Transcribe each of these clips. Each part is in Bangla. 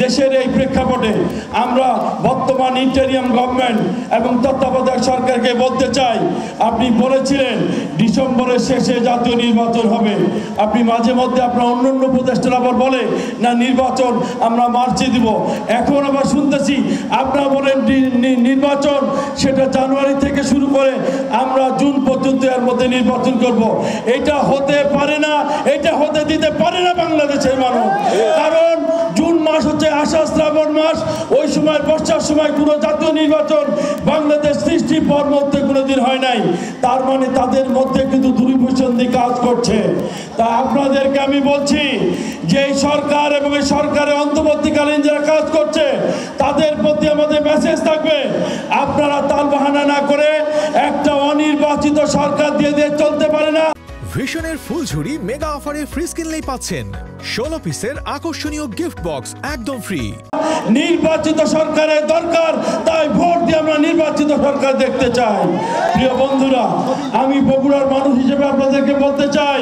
দেশের এই প্রেক্ষাপটে আমরা বর্তমান ইন্টারিয়াম গভর্নমেন্ট এবং তত্ত্বাবধায়ক সরকারকে বলতে চাই, আপনি বলেছিলেন ডিসেম্বরের শেষে জাতীয় নির্বাচন হবে। আপনি মাঝে মধ্যে আপনার অন্যান্য উপদেষ্টারা আবার বলে না নির্বাচন আমরা মার্চে দিব। এখন আবার শুনতেছি আপনারা বলেন নির্বাচন সেটা জানুয়ারি থেকে শুরু করে আমরা জুন পর্যন্ত এর মধ্যে নির্বাচন করব। এটা হতে পারে না, এটা হতে দিতে পারে না বাংলাদেশের মানুষ। কারণ জুন মাস হচ্ছে আষাঢ় শ্রাবণ মাস, ওই সময় বর্ষার সময় কোনো জাতীয় নির্বাচন বাংলাদেশ সৃষ্টির পর মধ্যে কোনোদিন হয় নাই। তার মানে তাদের মধ্যে কিন্তু দুর্বিসন্ধি কাজ করছে। তা আপনাদেরকে আমি বলছি যে এই সরকার এবং এই সরকারের অন্তর্বর্তীকালীন যারা কাজ করছে তাদের প্রতি আমাদের মেসেজ থাকবে, আপনারা তালবাহানা না করে একটা অনির্বাচিত সরকার দিয়ে চলতে পারে না। ভিশনের ফুলঝুরি মেগা অফারে ফ্রিজ কিনলেই পাচ্ছেন 16 পিসের আকর্ষণীয় গিফট বক্স একদম ফ্রি। নির্বাচিত সরকারের দরকার, তাই ভোট দিয়ে আমরা নির্বাচিত সরকার দেখতে চাই। প্রিয় বন্ধুরা, আমি বগুড়ার মানুষ হিসেবে আপনাদেরকে বলতে চাই,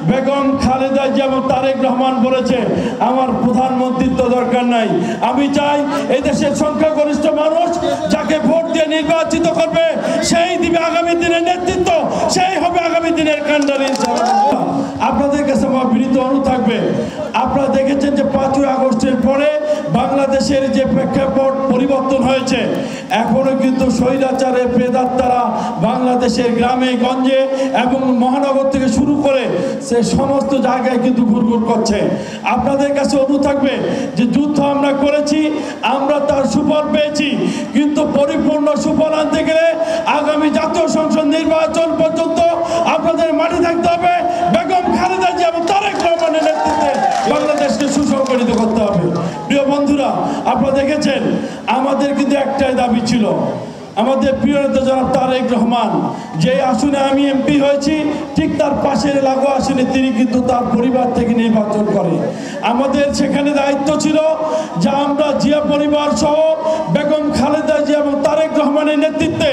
বেগম খালেদা জিয়া এবং তারেক রহমান বলেছে আমার প্রধানমন্ত্রিত্ব দরকার নাই। আমি চাই এই দেশের সংখ্যাগরিষ্ঠ মানুষ যাকে ভোট দিয়ে নির্বাচিত করবে সেই দিবে আগামী দিনের নেতৃত্ব, সেই হবে আগামী দিনের কান্ডারি। আপনাদের কাছে আমার বিনীত অনুরোধ থাকবে, আপনারা দেখেছেন যে 5ই আগস্টের পরে বাংলাদেশের যে প্রেক্ষাপট পরিবর্তন হয়েছে। এখনো কিন্তু স্বৈরাচারের প্রেতাত্মারা বাংলাদেশের গ্রামে গঞ্জে এবং মহানগর থেকে শুরু করে সে সমস্ত জায়গায় কিন্তু ঘুরঘুর করছে। আপনাদের কাছে অনুরোধ থাকবে যে যুদ্ধ আমরা করেছি, আমরা তার সুফল পেয়েছি, কিন্তু পরিপূর্ণ সুফল আনতে গেলে আগামী জাতীয় সংসদ নির্বাচন পর্যন্ত আপনাদের মাঠে থাকতে হবে। বেগম খালেদা জিয়া এবং তারেক রহমানের নেতৃত্বে বাংলাদেশকে সুসংগঠিত করতে হবে। প্রিয় বন্ধুরা, আপনারা দেখেছেন আমাদের কিন্তু একটাই দাবি ছিল, আমাদের প্রিয় নেতা জনাব তারেক রহমান যে আসনে আমি এমপি হয়েছি ঠিক তার পাশের লাগোয়া আসনে তিনি কিন্তু তার পরিবার থেকে নির্বাচন করে। আমাদের সেখানে দায়িত্ব ছিল যে আমরা জিয়া পরিবার সহ বেগম খালেদা জিয়া এবং তারেক রহমানের নেতৃত্বে